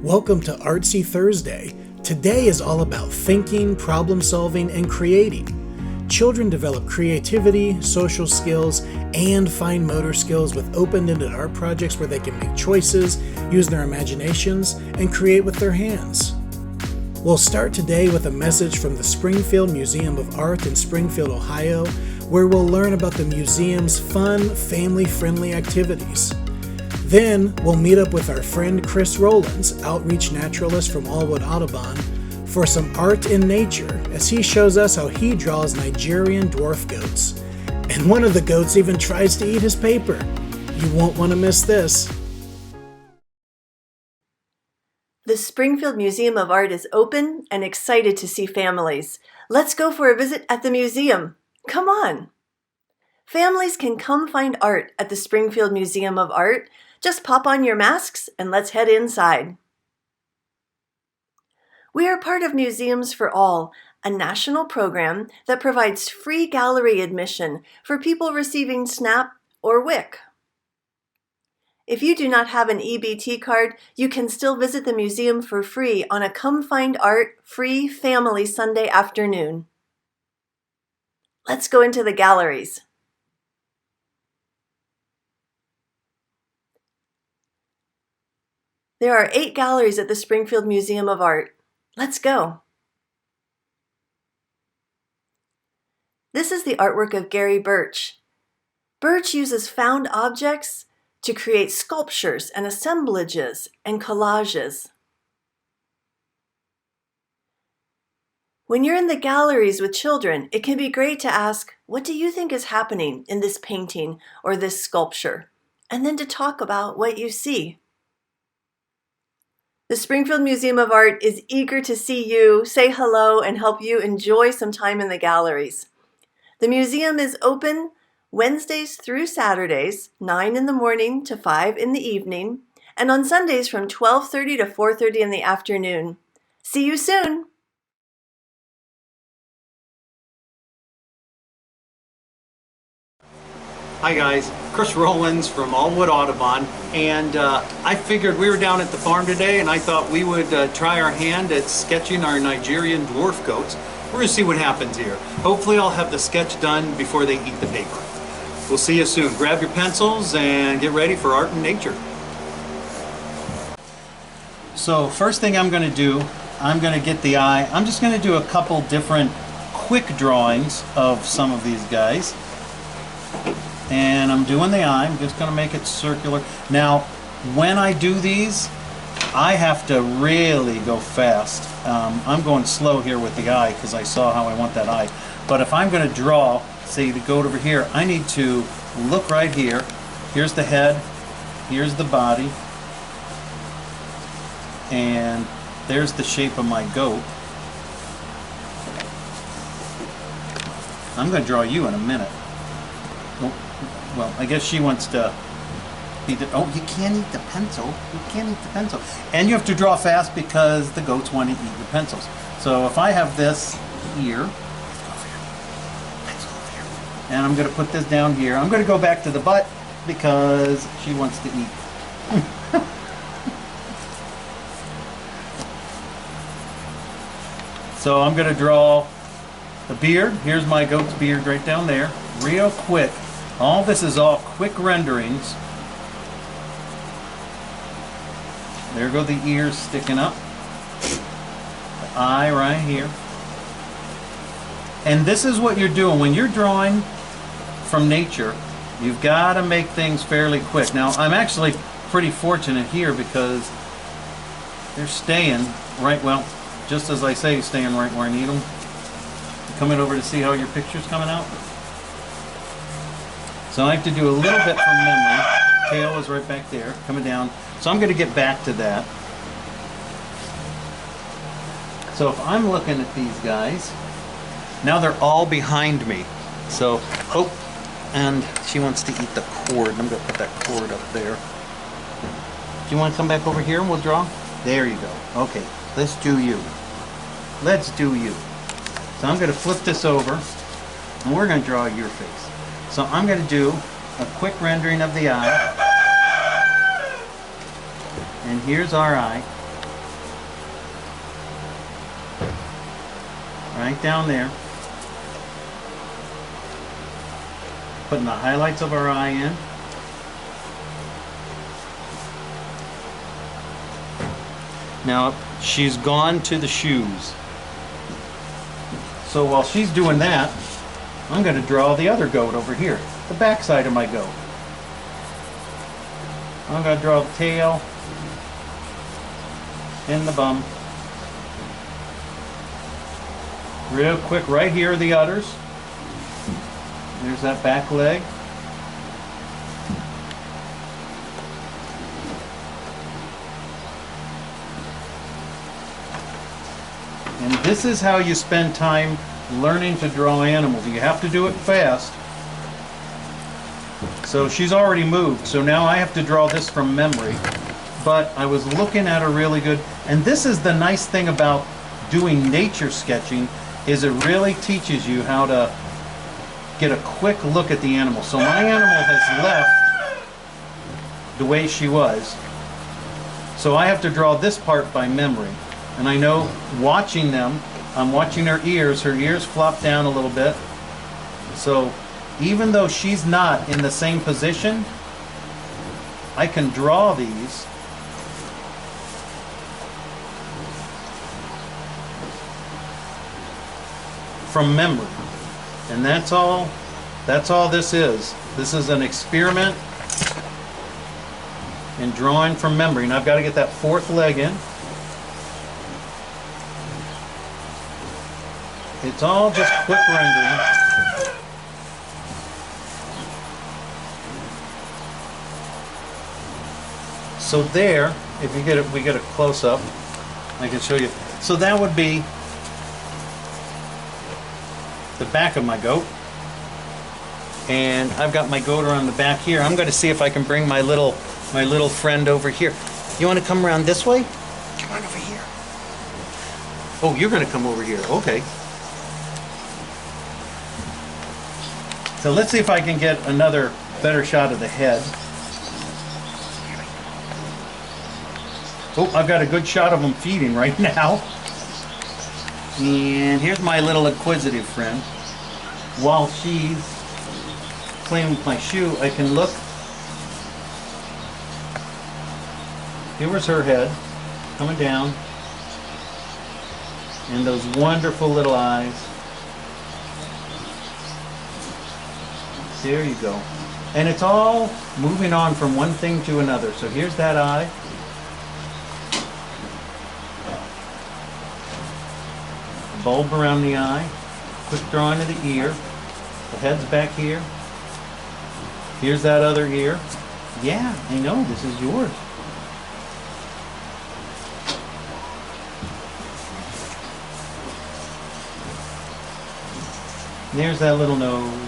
Welcome to Artsy Thursday. Today is all about thinking, problem solving, and creating. Children develop creativity, social skills, and fine motor skills with open-ended art projects where they can make choices, use their imaginations, and create with their hands. We'll start today with a message from the Springfield Museum of Art in Springfield, Ohio, where we'll learn about the museum's fun, family-friendly activities. Then we'll meet up with our friend Chris Rowlands, outreach naturalist from Aullwood Audubon, for some art in nature as he shows us how he draws Nigerian dwarf goats. And one of the goats even tries to eat his paper. You won't want to miss this. The Springfield Museum of Art is open and excited to see families. Let's go for a visit at the museum. Come on! Families can come find art at the Springfield Museum of Art. Just pop on your masks and let's head inside. We are part of Museums for All, a national program that provides free gallery admission for people receiving SNAP or WIC. If you do not have an EBT card, you can still visit the museum for free on a Come Find Art free family Sunday afternoon. Let's go into the galleries. There are 8 galleries at the Springfield Museum of Art. Let's go. This is the artwork of Gary Birch. Birch uses found objects to create sculptures and assemblages and collages. When you're in the galleries with children, it can be great to ask, what do you think is happening in this painting or this sculpture? And then to talk about what you see. The Springfield Museum of Art is eager to see you, say hello, and help you enjoy some time in the galleries. The museum is open Wednesdays through Saturdays, 9 in the morning to 5 in the evening, and on Sundays from 12:30 to 4:30 in the afternoon. See you soon! Hi guys, Chris Rowlands from Aullwood Audubon, and I figured we were down at the farm today and I thought we would try our hand at sketching our Nigerian dwarf goats. We're going to see what happens here. Hopefully I'll have the sketch done before they eat the paper. We'll see you soon. Grab your pencils and get ready for art and nature. So first thing I'm going to do, I'm going to get the eye. I'm just going to do a couple different quick drawings of some of these guys. And I'm doing the eye. I'm just going to make it circular. Now, when I do these, I have to really go fast. I'm going slow here with the eye because I saw how I want that eye. But if I'm going to draw, say the goat over here, I need to look right here. Here's the head. Here's the body. And there's the shape of my goat. I'm going to draw you in a minute. Well, I guess she wants to eat the, oh, you can't eat the pencil. You can't eat the pencil. And you have to draw fast because the goats want to eat your pencils. So if I have this here, pencil over here, and I'm going to put this down here. I'm going to go back to the butt because she wants to eat. So I'm going to draw the beard. Here's my goat's beard right down there. Real quick. All this is all quick renderings. There go the ears sticking up. The eye right here. And this is what you're doing. When you're drawing from nature, you've got to make things fairly quick. Now, I'm actually pretty fortunate here because they're staying right, well, just as I say, staying right where I need them. You coming over to see how your picture's coming out? So I have to do a little bit from memory. Tail is right back there, coming down. So I'm going to get back to that. So if I'm looking at these guys, now they're all behind me. So, oh, and she wants to eat the cord. I'm going to put that cord up there. Do you want to come back over here and we'll draw? There you go. Okay, let's do you. Let's do you. So I'm going to flip this over and we're going to draw your face. So I'm going to do a quick rendering of the eye. And here's our eye. Right down there. Putting the highlights of our eye in. Now she's gone to the shoes. So while she's doing that, I'm going to draw the other goat over here, the back side of my goat. I'm going to draw the tail and the bum. Real quick, right here are the udders. There's that back leg. And this is how you spend time learning to draw animals. You have to do it fast. So she's already moved, so now I have to draw this from memory. But I was looking at a really good, and this is the nice thing about doing nature sketching, is it really teaches you how to get a quick look at the animal. So my animal has left the way she was. So I have to draw this part by memory. And I know watching them, I'm watching her ears flop down a little bit. So even though she's not in the same position, I can draw these from memory. And that's all this is. This is an experiment in drawing from memory. And I've got to get that fourth leg in. It's all just quick rendering. So there, if you get it, we get a close up, I can show you. So that would be the back of my goat. And I've got my goat around the back here. I'm going to see if I can bring my little friend over here. You want to come around this way? Come on over here. Oh, you're going to come over here. Okay. So let's see if I can get another better shot of the head. Oh, I've got a good shot of him feeding right now. And here's my little inquisitive friend. While she's playing with my shoe, I can look. Here was her head coming down. And those wonderful little eyes. There you go. And it's all moving on from one thing to another. So here's that eye. The bulb around the eye. Quick drawing of the ear. The head's back here. Here's that other ear. Yeah, I know, this is yours. There's that little nose.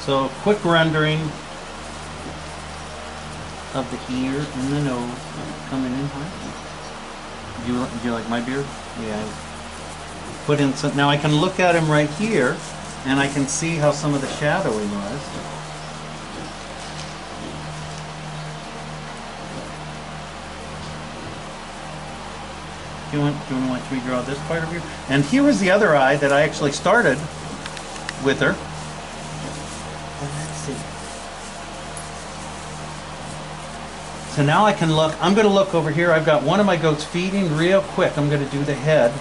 So quick rendering of the ear and the nose coming in high. Do you like my beard? Yeah. Put in some. Now I can look at him right here, and I can see how some of the shadowing was. Do you want to watch me draw this part of you? And here was the other eye that I actually started with her. Let's see. So now I can look. I'm going to look over here. I've got one of my goats feeding real quick. I'm going to do the head.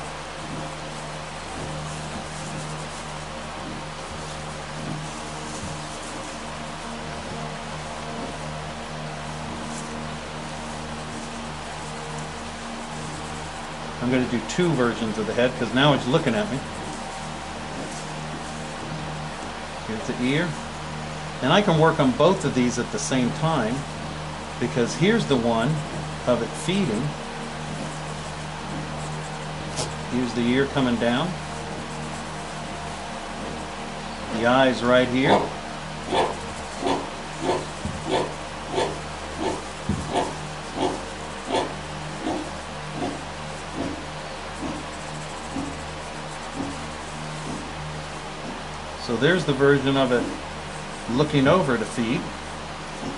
I'm going to do two versions of the head because now it's looking at me. Here's the ear. And I can work on both of these at the same time because here's the one of it feeding. Here's the ear coming down. The eye's right here. So there's the version of it looking over to feed.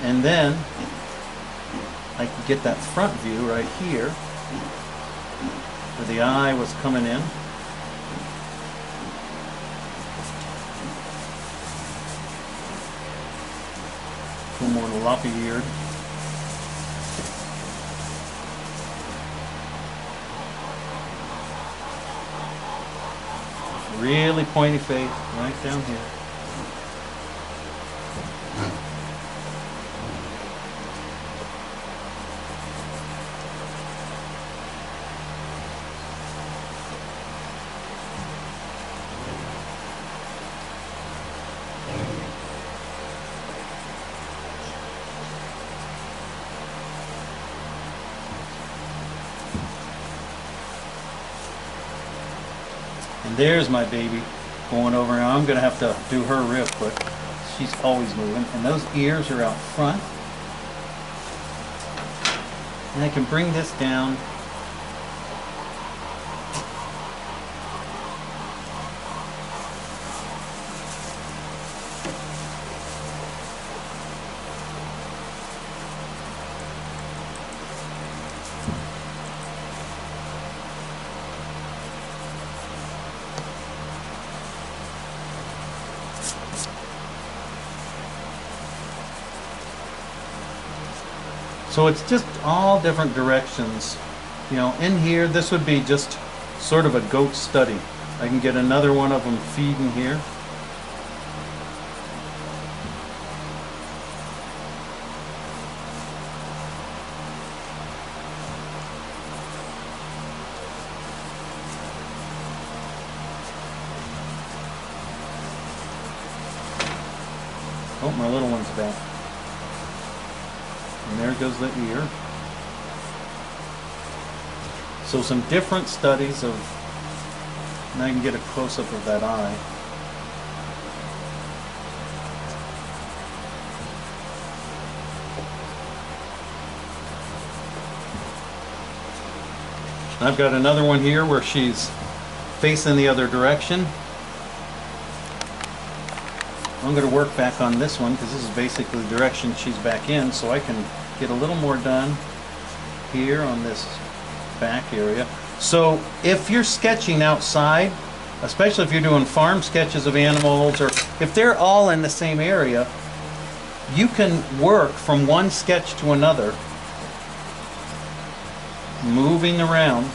And then I can get that front view right here where the eye was coming in. A little more lop-eared. Really pointy face right down here. And there's my baby going over. Now I'm going to have to do her real quick. She's always moving. And those ears are out front. And I can bring this down. So it's just all different directions. You know, in here, this would be just sort of a goat study. I can get another one of them feeding here. Oh, my little one's back. And there goes the ear. So some different studies of, and I can get a close-up of that eye. I've got another one here where she's facing the other direction. I'm going to work back on this one because this is basically the direction she's back in, so I can get a little more done here on this back area. So if you're sketching outside, especially if you're doing farm sketches of animals, or if they're all in the same area, you can work from one sketch to another, moving around.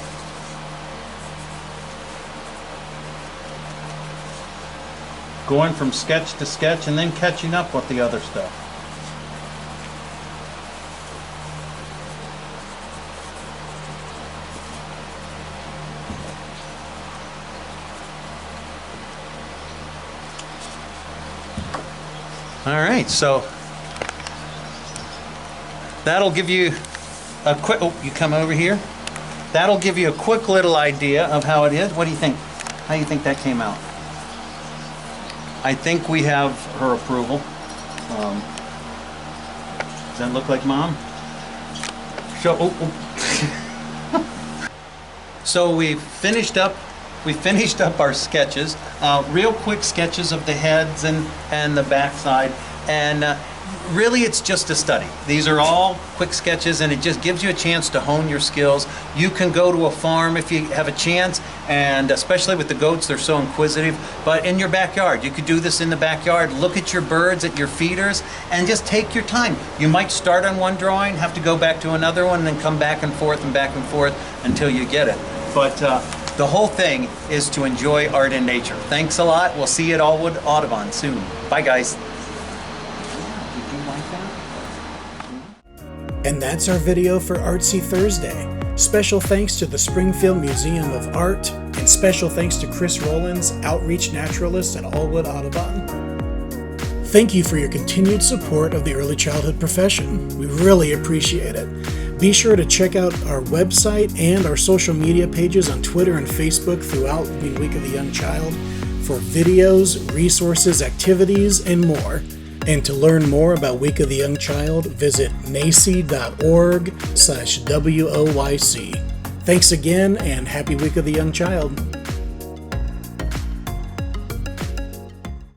Going from sketch to sketch and then catching up with the other stuff. All right, so that'll give you a quick, oh, you come over here. That'll give you a quick little idea of how it is. What do you think? How do you think that came out? I think we have her approval. Does that look like Mom? Show. Oh. So we finished up our sketches. Real quick sketches of the heads and the backside, and really it's just a study. These are all quick sketches, and it just gives you a chance to hone your skills. You can go to a farm if you have a chance, and especially with the goats, they're so inquisitive. But in your backyard, you could do this in the backyard. Look at your birds, at your feeders, and just take your time. You might start on one drawing, have to go back to another one, and then come back and forth until you get it. But the whole thing is to enjoy art and nature. Thanks a lot. We'll see you at Aullwood Audubon soon. Bye, guys. And that's our video for Artsy Thursday. Special thanks to the Springfield Museum of Art, and special thanks to Chris Rowlands, Outreach Naturalist at Aullwood Audubon. Thank you for your continued support of the early childhood profession. We really appreciate it. Be sure to check out our website and our social media pages on Twitter and Facebook throughout the Week of the Young Child for videos, resources, activities, and more. And to learn more about Week of the Young Child, visit nacy.org/WOYC. Thanks again, and happy Week of the Young Child.